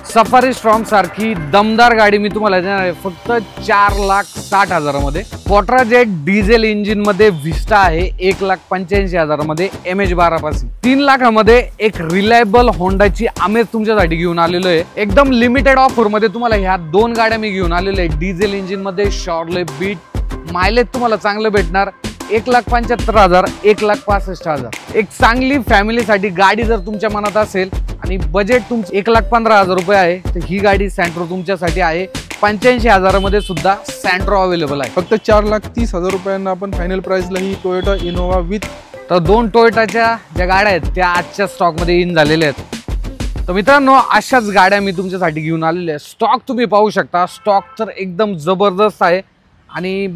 Safari strong सारखी दमदार गाडी मी तुम्हाला देणार आहे फक्त 4,60,000 मध्ये। क्वाट्राजेट डिझेल इंजिन मध्ये विस्टा आहे 1,85,000 मध्ये MH12 पासून। 3 लाखामध्ये एक रिलायबल होंडाची अमेज तुमच्यासाठी घेऊन आलेलो आहे। एकदम लिमिटेड ऑफर मध्ये तुम्हाला ह्या दोन गाड्या मी घेऊन आलेलो आहे। डिझेल इंजिन मध्ये शॉर्टले बीट मायलेज तुम्हाला चांगलं भेटणार 1,75,000 1,65,000। एक चांगली फॅमिलीसाठी गाडी जर तुमच्या मनात असेल आणि बजेट तुमचं 1,15,000 रुपये आहे तर ही गाडी सँट्रो तुमच्यासाठी आहे। 85,000 मध्ये सुद्धा सँट्रो अवेलेबल आहे। फक्त 4,30,000 रुपयांना आपण फायनल प्राइसला ही टोयोटा इनोवा विथ तर दोन टोयोटाच्या ज्या गाड्या आहेत त्या आजच्या स्टॉक मध्ये इन झालेल्या आहेत। तर मित्रांनो अशाच गाड्या मी तुमच्यासाठी घेऊन आलेल्या आहे। स्टॉक तुम्ही पाहू शकता, स्टॉक तर एकदम जबरदस्त आहे आणि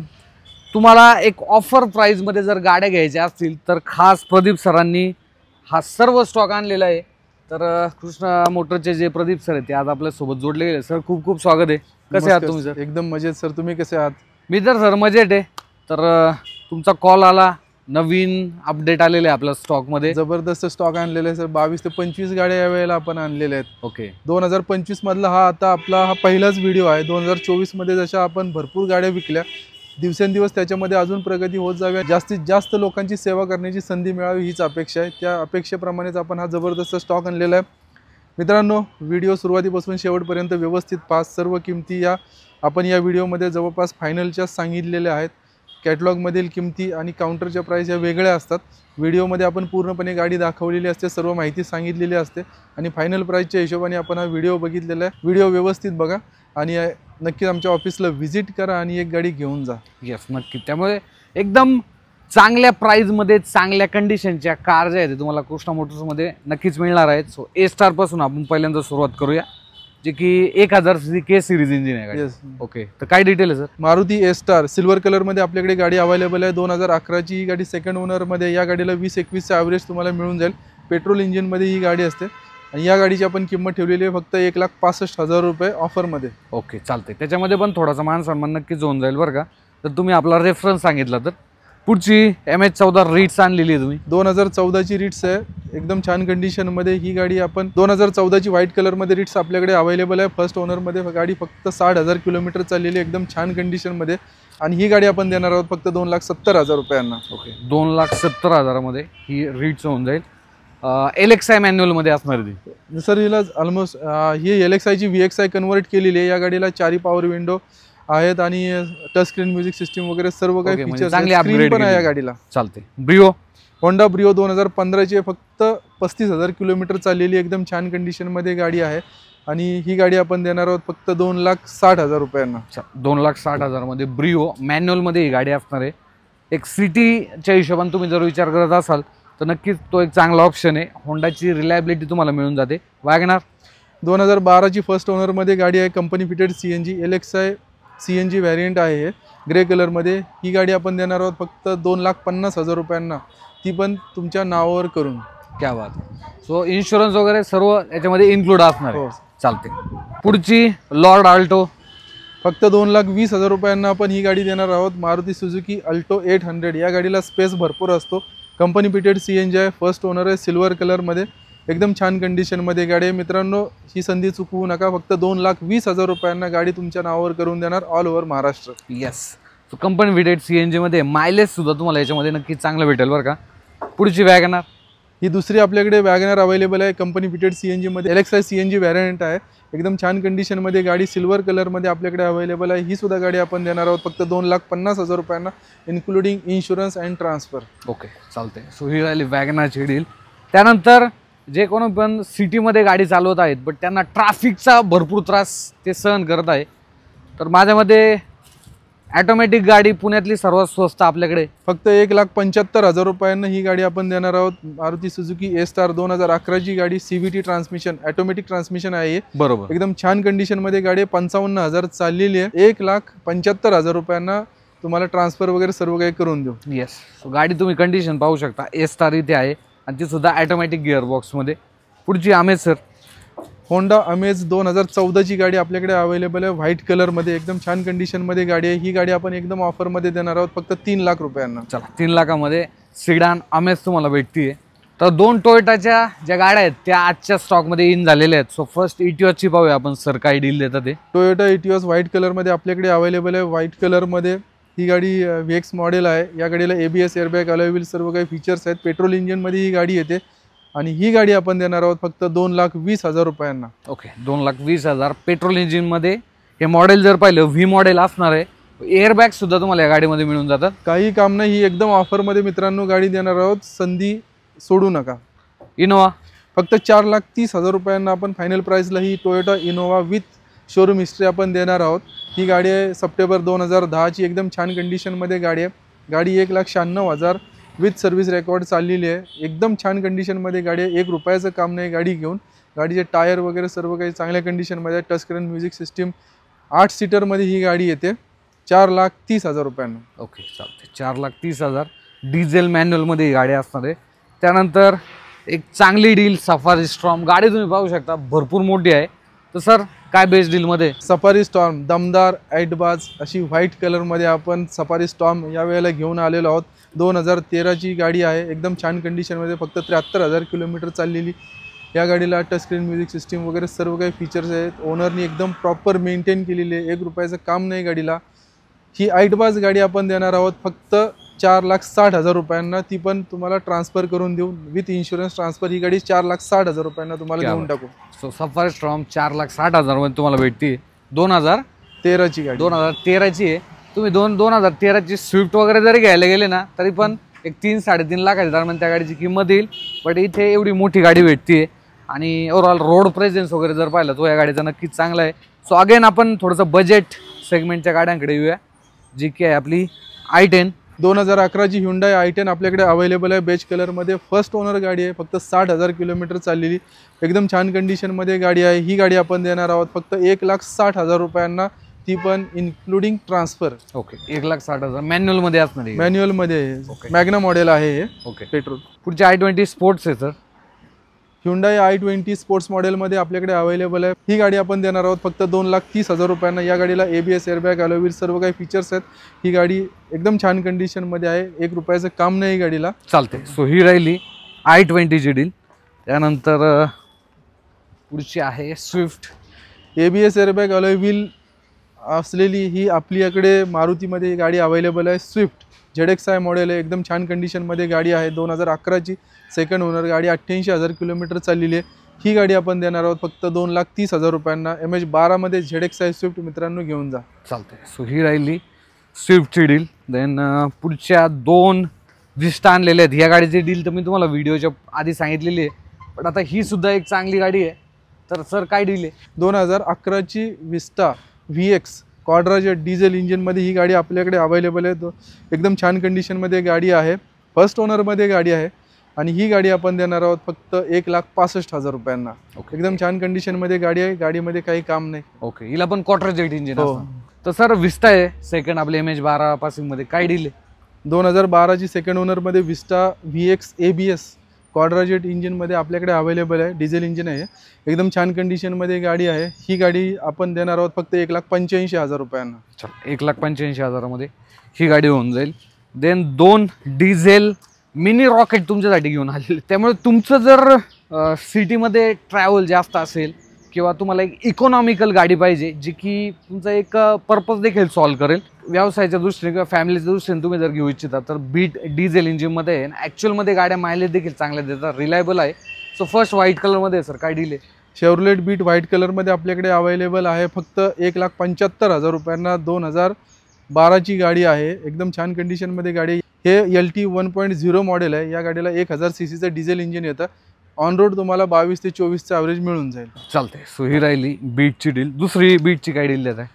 तुम्हाला एक ऑफर प्राइस मध्ये जर गाड्या घ्यायच्या असतील तर खास प्रदीप सरांनी हा सर्व स्टॉक आणलेला आहे। तर कृष्णा मोटरचे जे प्रदीप सर आहेत ते आज आपल्या सोबत जोडले गेले। सर खूप खूप स्वागत आहे। कसे आहात तुम्ही सर? एकदम मजेत सर, तुम्ही कसे आहात? मी तर सर मजेत आहे। तर तुमचा कॉल आला, नवीन अपडेट आलेले आपल्या स्टॉक मध्ये जबरदस्त स्टॉक आणलेले आहे सर। 22 ते 25 गाड्या यावेळेला आपण आणलेल्या आहेत। ओके 2025 मधला हा आता आपला पहिलाच व्हिडिओ आहे। 2024 मध्ये जशा आपण भरपूर गाड्या विकल्या, दिवसेंदिवस त्याच्यामध्ये अजून प्रगती होत जावी, जास्तीत जास्त लोकांची सेवा करण्याची संधी मिळावी हीच अपेक्षा आहे। त्या अपेक्षेप्रमाणेच आपण हा जबरदस्त स्टॉक आणलेला आहे। मित्रांनो व्हिडिओ सुरुवातीपासून शेवटपर्यंत व्यवस्थित पास, सर्व किमती आपण या व्हिडिओमध्ये जवळपास फायनलच्या सांगितलेल्या आहेत। कॅटलॉगमधील किमती आणि काउंटरच्या प्राइस या वेगळ्या असतात। व्हिडिओमध्ये आपण पूर्णपणे गाडी दाखवलेली असते, सर्व माहिती सांगितलेली असते आणि फायनल प्राइसच्या हिशोबाने आपण हा व्हिडिओ बघितलेला आहे। व्हिडिओ व्यवस्थित बघा आणि नक्की आमच्या ऑफिसला व्हिजिट करा आणि एक गाडी घेऊन जा। यस नक्की। त्यामुळे एकदम चांगल्या प्राइस मध्ये चांगल्या कंडिशनच्या कार ज्या आहेत तुम्हाला कृष्णा मोटर्स मध्ये नक्कीच मिळणार आहेत। सो ए स्टार पासून आपण पहिल्यांदा सुरुवात करूया, जे की 1000 सीसी के सिरीज इंजिन आहे गाडी। ओके तर काय डिटेल आहे सर? मारुती ए स्टार सिल्वर कलर मध्ये आपल्याकडे गाडी अवेलेबल आहे। 2011 ची ही गाडी सेकंड ओनर मध्ये। या गाडीला 20-21 चा ॲव्हरेज तुम्हाला मिळून जाईल। पेट्रोल इंजिन मध्ये ही गाडी असते आणि या गाडीची आपण किंमत ठेवलेली आहे फक्त 1,65,000 रुपये ऑफर मध्ये। ओके चालते, त्याच्यामध्ये पण थोडासा मान सन्मान नक्कीच होऊन जाईल बरं का, तर तुम्ही आपला रेफरन्स सांगितला तर। पुढची MH14 रिट्स आणलेली आहे तुम्ही। 2014 ची रिट्स आहे, एकदम छान कंडिशन मध्ये ही गाडी आपण 2014 ची व्हाईट कलर मध्ये रिट्स आपल्याकडे अवेलेबल आहे। फर्स्ट ओनर मध्ये गाडी फक्त 60,000 किलोमीटर चाललेली, एकदम छान कंडिशन मध्ये आणि ही गाडी आपण देणार आहोत फक्त 2,70,000 रुपयांना। ओके 2,70,000 मध्ये ही रिट्स होऊन जाईल। LXI मॅन्युअल मध्ये असणार ती सर। हिला ऑलमोस्ट ही LXI ची VXI कन्वर्ट केलेली आहे। या गाडीला 4 पॉवर विंडो आहेत आणि टच स्क्रीन म्युझिक सिस्टीम वगैरे सर्व काही फीचर्स चांगले अपग्रेड पण आहे या गाडीला। चालते। ब्रिओ होंडा ब्रिओ 2015 ची फक्त 35,000 किलोमीटर चाललेली, एकदम छान कंडिशन मध्ये गाडी आहे आणि ही गाडी आपण देणार आहोत फक्त 2,60,000 रुपयांना। 2,60,000 मध्ये ब्रिओ मॅन्युअल मध्ये ही गाडी असणार आहे। एक सिटीच्या हिशोबाने तुम्ही जर विचार करत असाल तर नक्कीच तो एक चांगला ऑप्शन आहे। होंडाची रिलायबिलिटी तुम्हाला मिळून जाते। वॅगनर 2012 ची फर्स्ट ओनर मध्ये गाडी आहे, company fitted CNG LXI CNG variant आहे ग्रे कलर मध्ये। ही गाडी आपण देणार आहोत फक्त 2,50,000 रुपयांना, ती पण तुमच्या नावावर करून। क्या बात। सो इन्शुरन्स वगैरे सर्व याच्यामध्ये इन्क्लूड असणार आहे। चालते। पुढची लॉर्ड आल्टो फक्त 2,20,000 रुपयांना आपण ही गाडी देणार आहोत। मारुती सुझुकी अल्टो 800 या गाडीला स्पेस भरपूर असतो, कंपनी फिटेड CNG आहे, फर्स्ट ओनर आहे, सिल्वर कलर मध्ये, एकदम छान कंडिशन मध्ये गाडी आहे। मित्रांनो ही संधी चुकवू नका, फक्त 2,20,000 रुपयांना गाडी तुमच्या नावावर करून देणार all over Maharashtra. Yes so company fitted CNG मध्ये मायलेज सुद्धा तुम्हाला याच्यामध्ये नक्की चांगलं भेटेल बरं का। पुढची वॅगनर ही दुसरी आपल्याकडे वॅगनर अवेलेबल आहे, कंपनी फिटेड CNG मध्ये LXI CNG व्हॅरियंट आहे, एकदम छान कंडिशन मध्ये गाडी सिल्वर कलर मध्ये आपल्याकडे अवेलेबल आहे। ही सुद्धा गाडी आपण देणार आहोत फक्त 2,50,000 रुपयांना including insurance and transfer. Okay चालते। सो ही राहिली वॅगनरची डील। त्यानंतर जे कोणी पण सिटीमध्ये गाडी चालवत आहेत बट त्यांना ट्रॅफिकचा भरपूर त्रास ते सहन करत आहे, तर माझ्यामध्ये ऑटोमॅटिक गाडी पुण्यातली सर्वात स्वस्त आपल्याकडे फक्त 1,75,000 रुपयांना ही गाडी आपण देणार आहोत। मारुती सुझुकी ए स्टार 2011 ची गाडी, CVT ट्रान्समिशन, ऑटोमॅटिक ट्रान्समिशन आहे बरोबर, एकदम छान कंडिशन मध्ये गाडी 55,000 चाललेली आहे। 1,75,000 रुपयांना तुम्हाला ट्रान्सफर वगैरे सर्व काही करून देऊ। येस सो गाडी तुम्ही कंडिशन पाहू शकता, ए स्टार इथे आहे आणि ती सुद्धा ऑटोमॅटिक गिअर बॉक्स मध्ये। पुढची अमेज सर होंडा अमेज 2014 ची गाडी आपल्याकडे अवेलेबल आहे, व्हाईट कलर मध्ये, एकदम छान कंडिशन मध्ये गाडी आहे। ही गाडी आपण एकदम ऑफर मध्ये देणार आहोत फक्त 3 लाख रुपयांना। चला 3 लाखामध्ये सिडान अमेज तुम्हाला भेटते। तर दोन टोयोटाच्या ज्या गाड्या आहेत त्या आजच्या स्टॉकमध्ये इन झालेल्या आहेत. सो फर्स्ट इटिओसची पाहूया आपण सर काय डील देतात ते. टोयोटा इटिओस व्हाईट कलरमध्ये आपल्याकडे अवेलेबल आहे. व्हाईट कलरमध्ये ही गाडी VX मॉडेल आहे. या गाडीला ABS एअरबॅग अलॉय व्हील सर्व काही फीचर्स आहेत. पेट्रोल इंजिनमध्ये ही गाडी येते आणि ही गाडी आपण देणार आहोत फक्त 2,20,000 रुपयांना. ओके, 2,20,000 पेट्रोल इंजिनमध्ये. हे मॉडेल जर पाहिलं व्ही मॉडेल असणार आहे. एअरबॅग सुद्धा तुम्हाला या गाडीमध्ये मिळून जातात. काही काम नाही, ही एकदम ऑफरमध्ये मित्रांनो गाडी देणार आहोत. संधी सोडू नका. इनोवा फक्त 4,30,000 रुपयांना आपण फायनल प्राइसला ही Toyota Innova with showroom history आपण देणार आहोत. ही गाडी आहे सप्टेंबर 2010ची. एकदम छान कंडिशनमध्ये गाडी आहे. गाडी 1,96,000 विथ सर्व्हिस रेकॉर्ड चाललेली आहे. एकदम छान कंडिशनमध्ये गाडी आहे. 1 रुपयाचं काम नाही गाडी घेऊन. गाडीचे टायर वगैरे सर्व काही चांगल्या कंडिशनमध्ये आहे. टच स्क्रीन म्युझिक सिस्टीम 8 सीटरमध्ये ही गाडी येते 4,30,000 रुपयांना. ओके चालते. 4,30,000 डिझेल मॅन्युअलमध्ये ही गाडी असणार आहे. त्यानंतर एक चांगली डील सफारी स्ट्रॉम गाडी तुम्ही पाहू शकता, भरपूर मोठी आहे. तर सर काय बेस्ट डीलमध्ये? सफारी स्टॉर्म दमदार ऐटबाज अशी व्हाईट कलरमध्ये आपण सफारी स्टॉर्म यावेळेला घेऊन आलेलो आहोत. 2013ची गाडी आहे. एकदम छान कंडिशनमध्ये फक्त 73,000 किलोमीटर चाललेली. या गाडीला टच स्क्रीन म्युझिक सिस्टीम वगैरे सर्व काही फीचर्स आहेत. ओनरनी एकदम प्रॉपर मेंटेन केलेली आहे. 1 रुपयाचं काम नाही गाडीला. ही ऐटबाज गाडी आपण देणार आहोत फक्त 4,60,000 रुपयांना. ती पण तुम्हाला ट्रान्सफर करून देऊ विथ इन्शुरन्स ट्रान्सफर. ही गाडी 4,60,000 रुपयांना तुम्हाला देऊन टाकू. सो सफारी स्ट्रॉम 4,60,000 मध्ये तुम्हाला भेटते. 2013ची गाडी. 2013ची आहे. तुम्ही 2013ची स्विफ्ट वगैरे जरी घ्यायला गेले ना तरी पण एक 3-3.5 लाखाच्या दरम्यान त्या गाडीची किंमत येईल. बट इथे एवढी मोठी गाडी भेटते आणि ओव्हरऑल रोड प्रेझेन्स वगैरे जर पाहिलं तो या गाडीचा नक्कीच चांगला आहे. सो अगेन आपण थोडंसं बजेट सेगमेंटच्या गाड्यांकडे येऊया, जी की आहे आपली i10. 2011ची Hyundai i10 आपल्याकडे अवेलेबल आहे. बेज कलरमध्ये फर्स्ट ओनर गाडी आहे. फक्त 60,000 किलोमीटर चाललेली. एकदम छान कंडिशनमध्ये गाडी आहे. ही गाडी आपण देणार आहोत फक्त 1,60,000 रुपयांना. ती पण इन्क्लुडिंग ट्रान्सफर. ओके, 1,60,000 मॅन्युअलमध्ये असणार आहे. मॅन्युअलमध्ये मॅग्ना मॉडेल आहे हे. Okay, petrol. पुढचे i20 स्पोर्ट्स आहे सर. Hyundai i20 स्पोर्ट्स मॉडेलमध्ये आपल्याकडे अवेलेबल आहे. ही गाडी आपण देणार आहोत फक्त 2,30,000 रुपयांना. या गाडीला ABS एअरबॅग अलॉय व्हील सर्व काही फीचर्स आहेत. ही गाडी एकदम छान कंडिशनमध्ये आहे. 1 रुपयाचं काम नाही गाडीला. चालते. सो ही राहिली i20ची डील. त्यानंतर पुढची आहे Swift. ABS airbag alloy wheel असलेली ही आपल्याकडे मारुतीमध्ये ही गाडी अवेलेबल आहे. स्विफ्ट ZXi मॉडेल आहे. एकदम छान कंडिशनमध्ये गाडी आहे. 2011ची सेकंड ओनर गाडी. 88,000 किलोमीटर चाललेली आहे. ही गाडी आपण देणार आहोत फक्त 2,30,000 रुपयांना. MH12मध्ये ZXi स्विफ्ट मित्रांनो घेऊन जा. चालते. सो ही राहिली स्विफ्टची डील. देन पुढच्या 2 विस्टा आणलेल्या आहेत. ह्या गाडीची डील तर मी तुम्हाला व्हिडिओच्या आधी सांगितलेली आहे. पण आता ही सुद्धा एक चांगली गाडी आहे. तर सर काय डील आहे? 2011ची विस्टा VX क्वाड्राजेट डिझेल इंजिनमध्ये ही गाडी आपल्याकडे अवेलेबल आहे. एकदम छान कंडिशनमध्ये गाडी आहे. फर्स्ट ओनरमध्ये गाडी आहे आणि ही गाडी आपण देणार आहोत फक्त 1,65,000 रुपयांना. एकदम छान कंडिशनमध्ये गाडी आहे. गाडीमध्ये काही काम नाही. ओके, हिला पण क्वाड्राजेट इंजिन असतं. तर सर विस्टा आहे सेकंड आपले MH12 पासिंगमध्ये काय डील आहे? 2012ची सेकंड ओनरमध्ये विस्टा VX ABS क्वाड्राजेट इंजिनमध्ये आपल्याकडे अवेलेबल आहे. डिझेल इंजिन आहे. एकदम छान कंडिशनमध्ये गाडी आहे. ही गाडी आपण देणार आहोत फक्त 1,85,000 रुपयांना. 1,85,000 मध्ये ही गाडी होऊन जाईल. देन 2 डिझेल मिनी रॉकेट तुमच्यासाठी घेऊन आलेले. त्यामुळे तुमचं जर सिटीमध्ये ट्रॅव्हल जास्त असेल किंवा तुम्हाला एक इकॉनॉमिकल गाडी पाहिजे जी की तुमचा एक पर्पज देखील सॉल्व करेल, व्यवसायाच्या दृष्टीने किंवा फॅमिलीच्या दृष्टीने तुम्ही जर घेऊ इच्छिता तर बीट डिझेल इंजिनमध्ये आहे. ॲक्च्युअलमध्ये गाड्या मायलेज देखील चांगल्या देतात, रिलायबल आहे. सो फर्स्ट व्हाईट कलरमध्ये सर काय डील आहे? शेव्हरलेट बीट व्हाईट कलरमध्ये आपल्याकडे अवेलेबल आहे फक्त 1,75,000 रुपयांना. 2012ची गाडी आहे. एकदम छान कंडिशनमध्ये गाडी. हे LT 1.0 मॉडेल आहे. या गाडीला 1000 CCचं डिझेल इंजिन येतं. ऑन रोड तुम्हाला 22 ते 24चं ॲव्हरेज मिळून जाईल. चालते. सो ही राहिली बीटची डील. दुसरी बीटची काय डील देत आहे?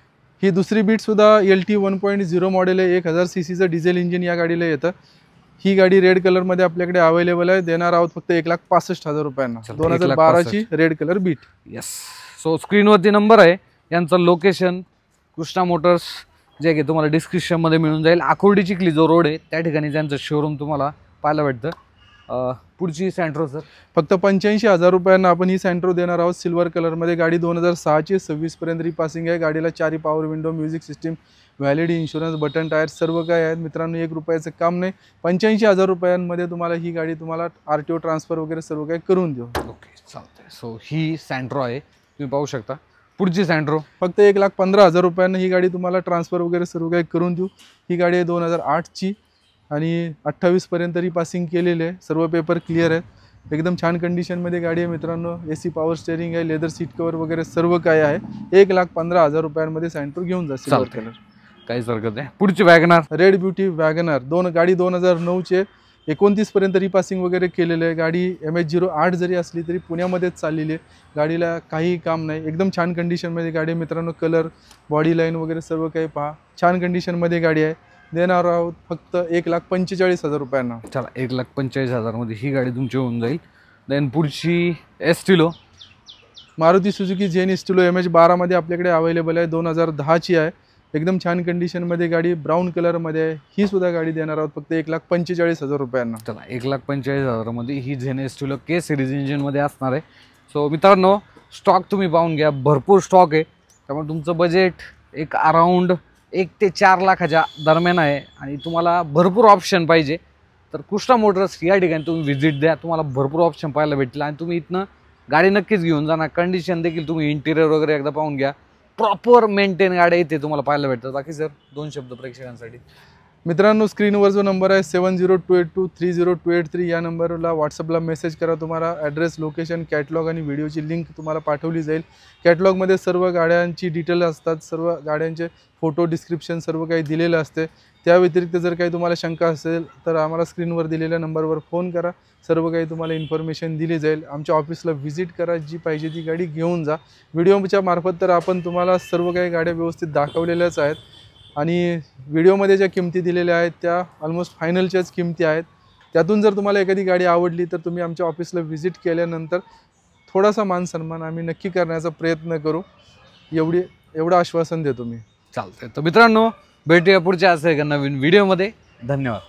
ही दुसरी बीटसुद्धा LT 1.0 मॉडेल आहे. 1000 CCचं डिझेल इंजिन या गाडीला येतं. ही गाडी रेड कलरमध्ये आपल्याकडे अवेलेबल आहे. देणार आहोत फक्त 1,65,000 रुपयांना. 2012ची red colour Beat. Yes. So स्क्रीनवरती नंबर आहे. यांचं लोकेशन कृष्णा मोटर्स जे की तुम्हाला डिस्क्रिप्शनमध्ये मिळून जाईल. आकुर्डी चिखली जो रोड आहे त्या ठिकाणी त्यांचं शोरूम तुम्हाला पाहायला भेटतं. पुढची सँट्रो सर फक्त 85,000 रुपयांना आपण ही सँट्रो देणार आहोत. सिल्वर कलरमध्ये गाडी 2006ची 26 पर्यंत रिपासिंग आहे. गाडीला 4 power window, music system, valid insurance, button tyre सर्व काय आहेत मित्रांनो. 1 रुपयाचं काम नाही. 85,000 रुपयांमध्ये तुम्हाला ही गाडी तुम्हाला RTO ट्रान्सफर वगैरे सर्व काही करून देऊ. ओके, चालतंय. सो ही सँट्रो आहे, तुम्ही पाहू शकता. पुढची सँट्रो फक्त 1,15,000 रुपयांना ही गाडी तुम्हाला ट्रान्सफर वगैरे सर्व काही करून देऊ. ही गाडी आहे 2008ची आणि 28पर्यंत रिपासिंग केलेले आहे. सर्व पेपर क्लिअर आहेत. एकदम छान कंडिशनमध्ये गाडी आहे मित्रांनो. AC पॉवर स्टेअरिंग आहे, लेदर सीट कवर वगैरे सर्व काय आहे. 1,15,000 रुपयांमध्ये सँट्रो घेऊन जा. सिल्वर कलर, काहीच हरकत नाही. पुढची वॅगनार रेड ब्युटी वॅगनार. गाडी 2009ची आहे. 29पर्यंत रिपासिंग वगैरे केलेलं आहे. गाडी MH08 जरी असली तरी पुण्यामध्येच चाललेली आहे. गाडीला काही काम नाही. एकदम छान कंडिशनमध्ये गाडी आहे मित्रांनो. कलर, बॉडी लाईन वगैरे सर्व काही पहा. छान कंडिशनमध्ये गाडी आहे. देणार आहोत फक्त 1,45,000 रुपयांना. चला, 1,45,000 मध्ये ही गाडी तुमची होऊन जाईल. देन पुढची Estilo, Maruti Suzuki Zen Estilo MH12 मध्ये आपल्याकडे अवेलेबल आहे. 2010ची आहे. एकदम छान कंडिशनमध्ये गाडी ब्राऊन कलरमध्ये आहे. ही सुद्धा गाडी देणार आहोत फक्त 1,45,000 रुपयांना. चला, 1,45,000 मध्ये ही झेन एस्टिलो K सिरीज इंजिनमध्ये असणार आहे. सो मित्रांनो, स्टॉक तुम्ही पाहून घ्या, भरपूर स्टॉक आहे. त्यामुळे तुमचं बजेट एक अराउंड 1 ते 4 लाखाच्या दरम्यान आहे आणि तुम्हाला भरपूर ऑप्शन पाहिजे तर कृष्णा मोटर्स या ठिकाणी तुम्ही व्हिजिट द्या. तुम्हाला भरपूर ऑप्शन पाहायला भेटतील आणि तुम्ही इथनं गाडी नक्कीच घेऊन जा ना. कंडिशन देखील तुम्ही इंटिरियर वगैरे एकदा पाहून घ्या. प्रॉपर मेंटेन गाड्या इथे तुम्हाला पाहायला भेटतात. बाकी सर 2 शब्द प्रेक्षकांसाठी. मित्रांनो, स्क्रीनवर जो नंबर आहे 7028230283 या नंबरला व्हॉट्सअपला मेसेज करा. तुम्हाला ॲड्रेस, लोकेशन, कॅटलॉग आणि व्हिडिओची लिंक तुम्हाला पाठवली जाईल. कॅटलॉगमध्ये सर्व गाड्यांची डिटेल असतात. सर्व गाड्यांचे फोटो, डिस्क्रिप्शन सर्व काही दिलेलं असते. त्या व्यतिरिक्त जर काही तुम्हाला शंका असेल तर आम्हाला स्क्रीनवर दिलेल्या नंबरवर फोन करा. सर्व काही तुम्हाला इन्फॉर्मेशन दिली जाईल. आमच्या ऑफिसला व्हिजिट करा. जी पाहिजे ती गाडी घेऊन जा. व्हिडिओच्या मार्फत तर आपण तुम्हाला सर्व काही गाड्या व्यवस्थित दाखवलेल्याच आहेत आणि व्हिडिओमध्ये ज्या किमती दिलेल्या आहेत त्या ऑलमोस्ट फायनलच्याच किमती आहेत. त्यातून जर तुम्हाला एखादी गाडी आवडली तर तुम्ही आमच्या ऑफिसला व्हिजिट केल्यानंतर थोडासा मान सन्मान आम्ही नक्की करण्याचा प्रयत्न करू. एवढं आश्वासन देतो मी. चालतंय. तर मित्रांनो, भेटूया पुढच्या असं एका नवीन व्हिडिओमध्ये. धन्यवाद.